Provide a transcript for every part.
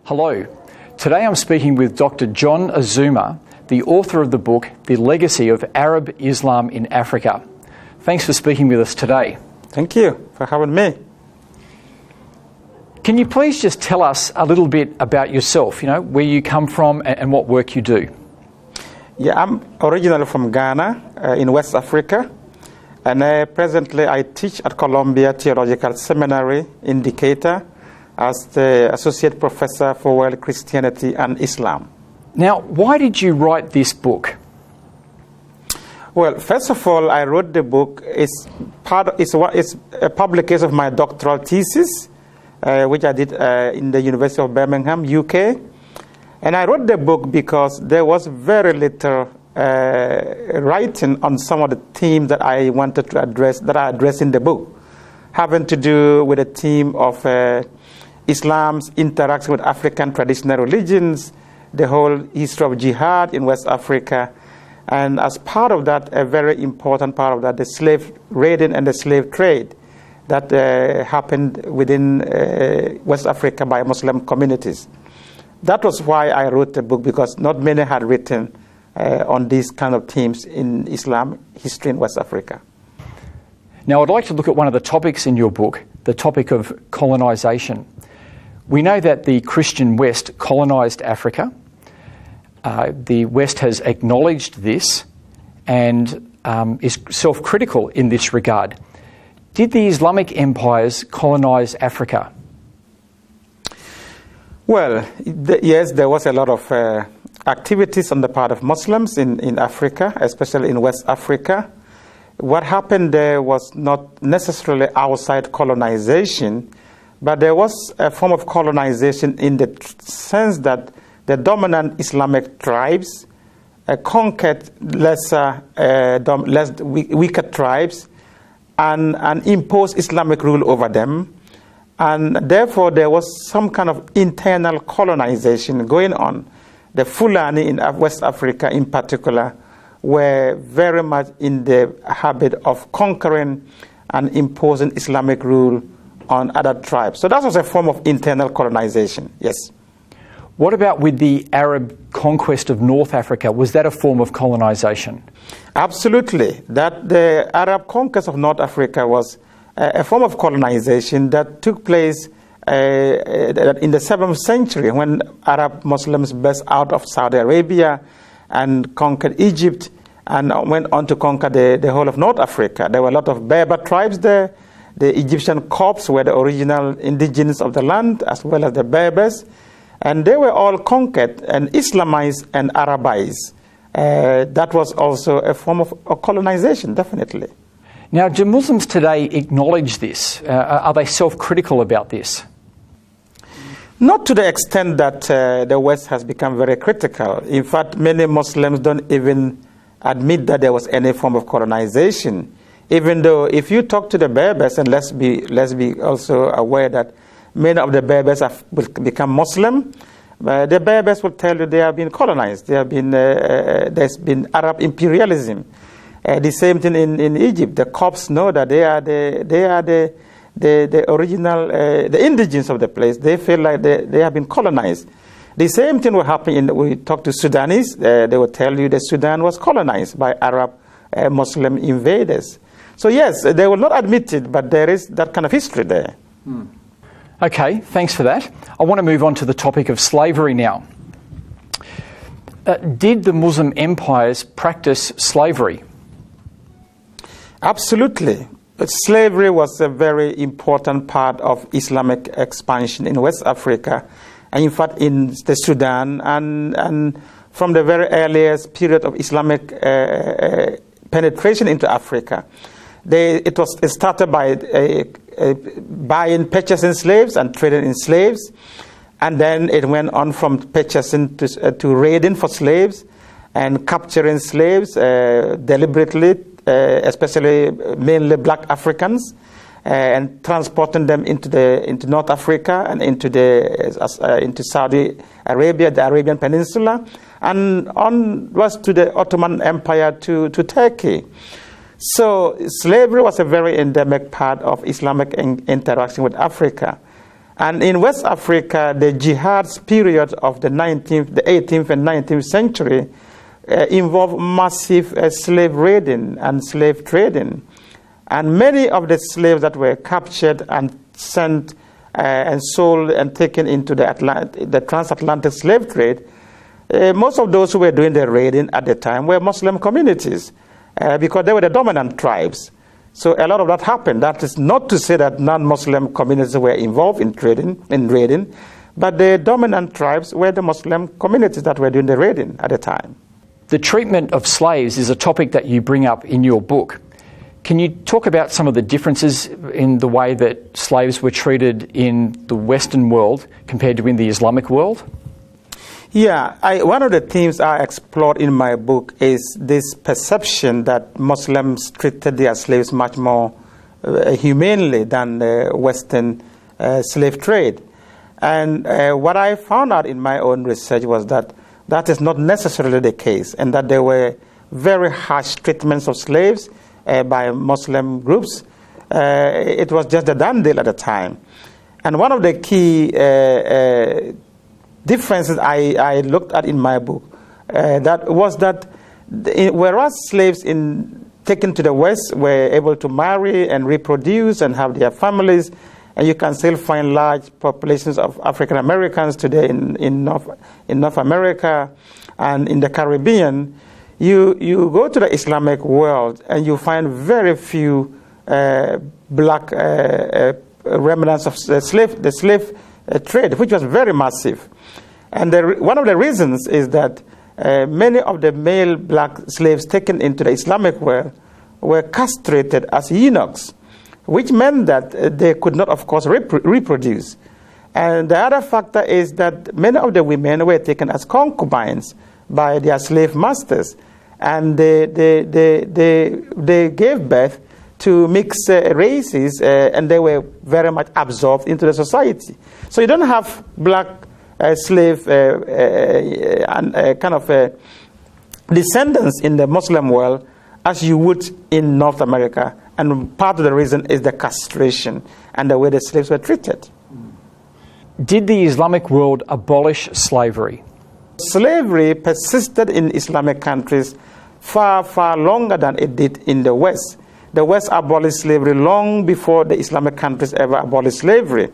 Hello. Today I'm speaking with Dr. John Azumah, the author of the book, The Legacy of Arab Islam in Africa. Thanks for speaking with us today. Thank you for having me. Can you please just tell us a little bit about yourself, where you come from and what work you do? Yeah, I'm originally from Ghana in West Africa, and presently I teach at Columbia Theological Seminary in Decatur as the Associate Professor for World Christianity and Islam. Now, why did you write this book? Well, first of all, I wrote the book. It's a publication of my doctoral thesis, which I did in the University of Birmingham, UK. And I wrote the book because there was very little writing on some of the themes that I wanted to address, that I address in the book, having to do with the theme of Islam's interaction with African traditional religions, the whole history of jihad in West Africa, and as part of that, a very important part of that, the slave raiding and the slave trade that happened within West Africa by Muslim communities. That was why I wrote the book, because not many had written on these kind of themes in Islam history in West Africa. Now, I'd like to look at one of the topics in your book, the topic of colonisation. We know that the Christian West colonised Africa. The West has acknowledged this and is self-critical in this regard. Did the Islamic empires colonise Africa? Well, yes, there was a lot of activities on the part of Muslims in Africa, especially in West Africa. What happened there was not necessarily outside colonization, but there was a form of colonization in the sense that the dominant Islamic tribes conquered weaker tribes and imposed Islamic rule over them. And therefore, there was some kind of internal colonization going on. The Fulani in West Africa in particular were very much in the habit of conquering and imposing Islamic rule on other tribes. So that was a form of internal colonization, yes. What about with the Arab conquest of North Africa? Was that a form of colonization? Absolutely. That the Arab conquest of North Africa was a form of colonization that took place in the 7th century when Arab Muslims burst out of Saudi Arabia and conquered Egypt and went on to conquer the whole of North Africa. There were a lot of Berber tribes there. The Egyptian Copts were the original indigenous of the land, as well as the Berbers. And they were all conquered and Islamized and Arabized. That was also a form of colonization, definitely. Now, do Muslims today acknowledge this? Are they self-critical about this? Not to the extent that the West has become very critical. In fact, many Muslims don't even admit that there was any form of colonization. Even though if you talk to the Berbers, and let's be also aware that many of the Berbers have become Muslim, the Berbers will tell you they have been colonized. There's been Arab imperialism. The same thing in Egypt. The Copts know that they are the original, the indigenous of the place. They feel like they have been colonized. The same thing will happen we talk to Sudanese. They will tell you that Sudan was colonized by Arab Muslim invaders. So yes, they will not admit it, but there is that kind of history there. Okay, thanks for that. I want to move on to the topic of slavery now. Did the Muslim empires practice slavery? Absolutely. Slavery was a very important part of Islamic expansion in West Africa, and in fact in the Sudan, and from the very earliest period of Islamic penetration into Africa. It started by purchasing slaves and trading in slaves, and then it went on from purchasing to raiding for slaves and capturing slaves deliberately, especially mainly black Africans, and transporting them into North Africa and into Saudi Arabia, the Arabian Peninsula, and onwards to the Ottoman Empire to Turkey. So slavery was a very endemic part of Islamic interaction with Africa. And in West Africa, the jihad's period of the 18th and 19th century involved massive slave raiding and slave trading. And many of the slaves that were captured and sent and sold and taken into the transatlantic slave trade, most of those who were doing the raiding at the time were Muslim communities because they were the dominant tribes. So a lot of that happened. That is not to say that non-Muslim communities were involved in raiding, but the dominant tribes were the Muslim communities that were doing the raiding at the time. The treatment of slaves is a topic that you bring up in your book. Can you talk about some of the differences in the way that slaves were treated in the Western world compared to in the Islamic world? Yeah, one of the themes I explored in my book is this perception that Muslims treated their slaves much more humanely than the Western slave trade. And what I found out in my own research was that that is not necessarily the case, and that there were very harsh treatments of slaves by Muslim groups. It was just a done deal at the time. And one of the key differences I looked at in my book that whereas slaves taken to the West were able to marry and reproduce and have their families, and you can still find large populations of African Americans today in North America and in the Caribbean, you go to the Islamic world and you find very few black remnants of the slave trade, which was very massive. And one of the reasons is that many of the male black slaves taken into the Islamic world were castrated as eunuchs, which meant that they could not, of course, reproduce. And the other factor is that many of the women were taken as concubines by their slave masters, and they gave birth to mixed races, and they were very much absorbed into the society. So you don't have black slave and kind of descendants in the Muslim world as you would in North America, and part of the reason is the castration and the way the slaves were treated. Did the Islamic world abolish slavery? Slavery persisted in Islamic countries far, far longer than it did in the West. The West abolished slavery long before the Islamic countries ever abolished slavery.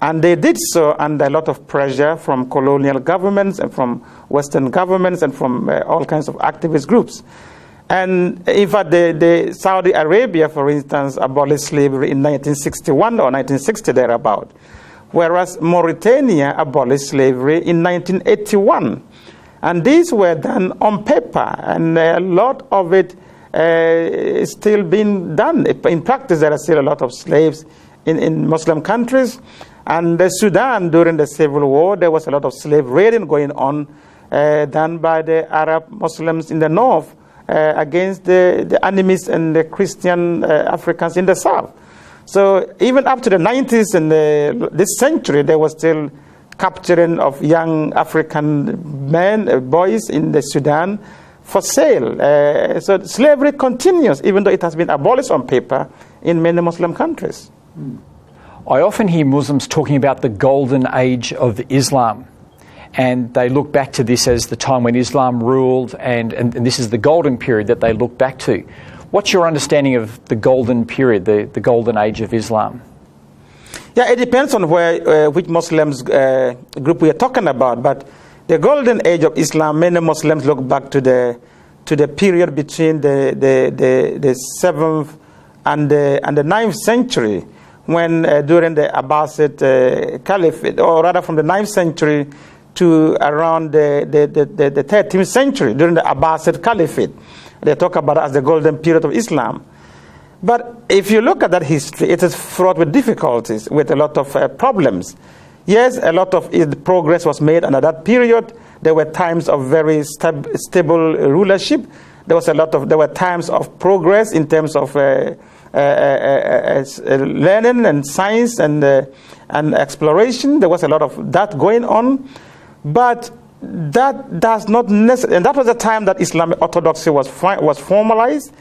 And they did so under a lot of pressure from colonial governments and from Western governments and from all kinds of activist groups. And in fact, the Saudi Arabia, for instance, abolished slavery in 1961 or 1960 thereabout, whereas Mauritania abolished slavery in 1981. And these were done on paper, and a lot of it is still being done. In practice, there are still a lot of slaves in Muslim countries. And Sudan, during the Civil War, there was a lot of slave raiding going on done by the Arab Muslims in the north against the animists and the Christian Africans in the south. So even up to the 90s and this century, there was still capturing of young African men, boys in the Sudan for sale. So slavery continues, even though it has been abolished on paper in many Muslim countries. I often hear Muslims talking about the golden age of Islam, and they look back to this as the time when Islam ruled, and this is the golden period that they look back to. What's your understanding of the golden period, the golden age of Islam? Yeah, it depends on which Muslims group we are talking about, but the golden age of Islam, many Muslims look back to the period between the 7th and the 9th century, when during the Abbasid Caliphate, or rather from the 9th century to around the 13th century, during the Abbasid Caliphate. They talk about it as the golden period of Islam. But if you look at that history, it is fraught with difficulties, with a lot of problems. Yes, a lot of progress was made under that period. There were times of very stable rulership. There were times of progress in terms of learning and science and exploration. There was a lot of that going on, but that does not necessarily, and that was the time that Islamic orthodoxy was formalized.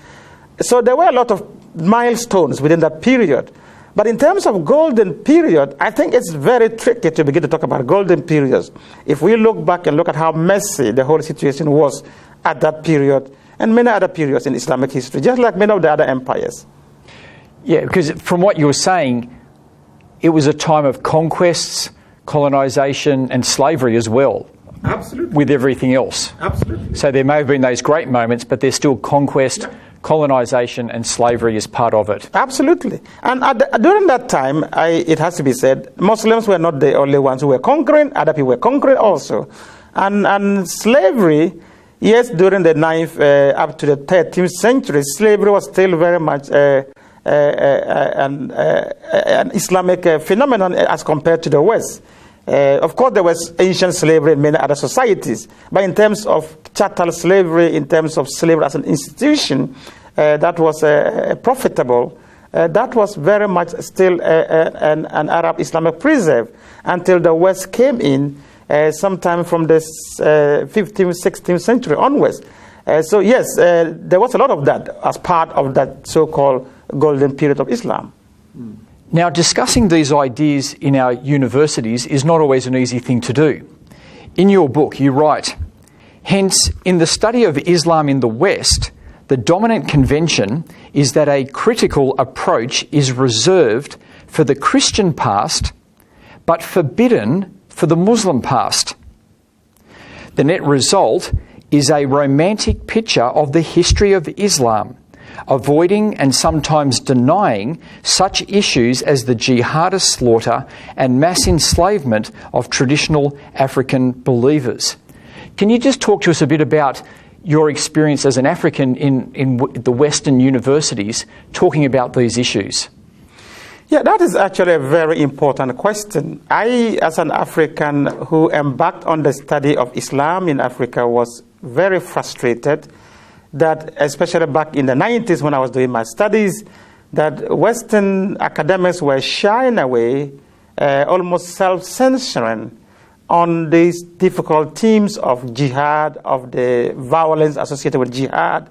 So there were a lot of milestones within that period, But in terms of golden period, I think it's very tricky to begin to talk about golden periods. If we look back and look at how messy the whole situation was at that period and many other periods in Islamic history, just like many of the other empires. Yeah, because from what you were saying, it was a time of conquests, colonization and slavery as well. Absolutely. With everything else. Absolutely. So there may have been those great moments, but there's still conquest, colonization and slavery is part of it. Absolutely. And during that time, it has to be said, Muslims were not the only ones who were conquering, other people were conquering also. And slavery, yes, during the 9th up to the 13th century, slavery was still very much an Islamic phenomenon as compared to the West. Of course, there was ancient slavery in many other societies, but in terms of chattel slavery, in terms of slavery as an institution, that was profitable. That was very much still an Arab Islamic preserve until the West came in sometime from the 15th, 16th century onwards. So yes, there was a lot of that as part of that so-called golden period of Islam. Now, discussing these ideas in our universities is not always an easy thing to do. In your book, you write, hence, in the study of Islam in the West, the dominant convention is that a critical approach is reserved for the Christian past, but forbidden for the Muslim past. The net result is a romantic picture of the history of Islam, avoiding and sometimes denying such issues as the jihadist slaughter and mass enslavement of traditional African believers. Can you just talk to us a bit about your experience as an African in the Western universities talking about these issues? Yeah, that is actually a very important question. I, as an African who embarked on the study of Islam in Africa, was very frustrated that, especially back in the 90s when I was doing my studies, that Western academics were shying away, almost self-censoring on these difficult themes of jihad, of the violence associated with jihad,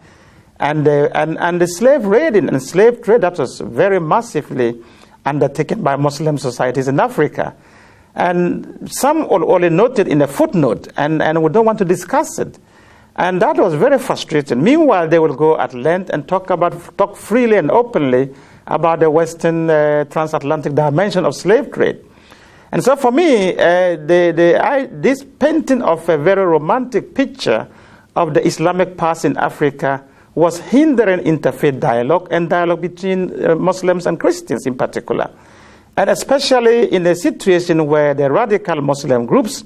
and the slave raiding and slave trade that was very massively undertaken by Muslim societies in Africa. And some only noted in a footnote, and we don't want to discuss it. And that was very frustrating. Meanwhile, they will go at length and talk freely and openly about the Western transatlantic dimension of slave trade. And so for me, this painting of a very romantic picture of the Islamic past in Africa was hindering interfaith dialogue and dialogue between Muslims and Christians in particular. And especially in a situation where the radical Muslim groups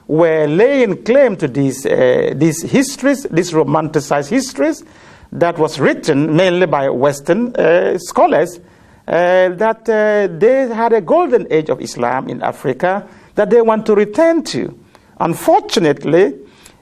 were laying claim to these histories, these romanticized histories that was written mainly by Western scholars, that they had a golden age of Islam in Africa that they want to return to. Unfortunately,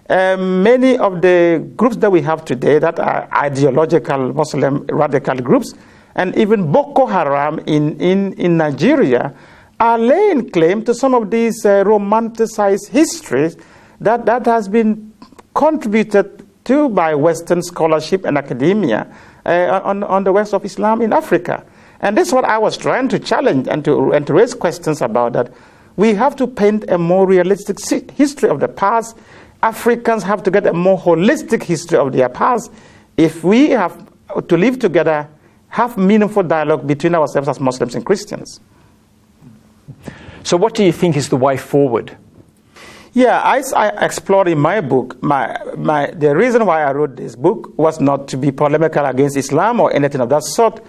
many of the groups that we have today that are ideological Muslim radical groups, and even Boko Haram in Nigeria, are laying claim to some of these romanticized histories that has been contributed to by Western scholarship and academia on the West of Islam in Africa. And this is what I was trying to challenge and to raise questions about, that we have to paint a more realistic history of the past. Africans have to get a more holistic history of their past if we have to live together, have meaningful dialogue between ourselves as Muslims and Christians. So what do you think is the way forward? Yeah, I explored in my book, the reason why I wrote this book was not to be polemical against Islam or anything of that sort.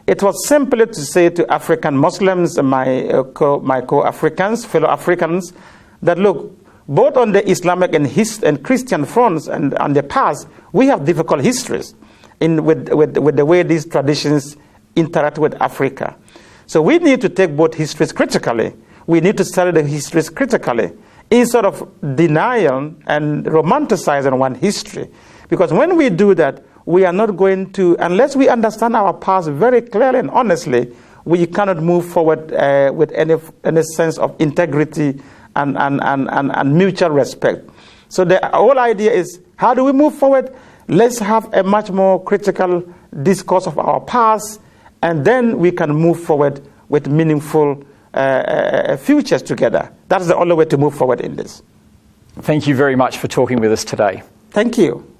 It was simply to say to African Muslims, my co-Africans, fellow Africans, that look, both on the Islamic and Christian fronts and on the past, we have difficult histories with the way these traditions interact with Africa. So we need to take both histories critically. We need to study the histories critically instead of denying and romanticizing one history. Because when we do that, we are not going to, unless we understand our past very clearly and honestly, we cannot move forward with any sense of integrity and mutual respect. So the whole idea is, how do we move forward? Let's have a much more critical discourse of our past, and then we can move forward with meaningful futures together. That's the only way to move forward in this. Thank you very much for talking with us today. Thank you.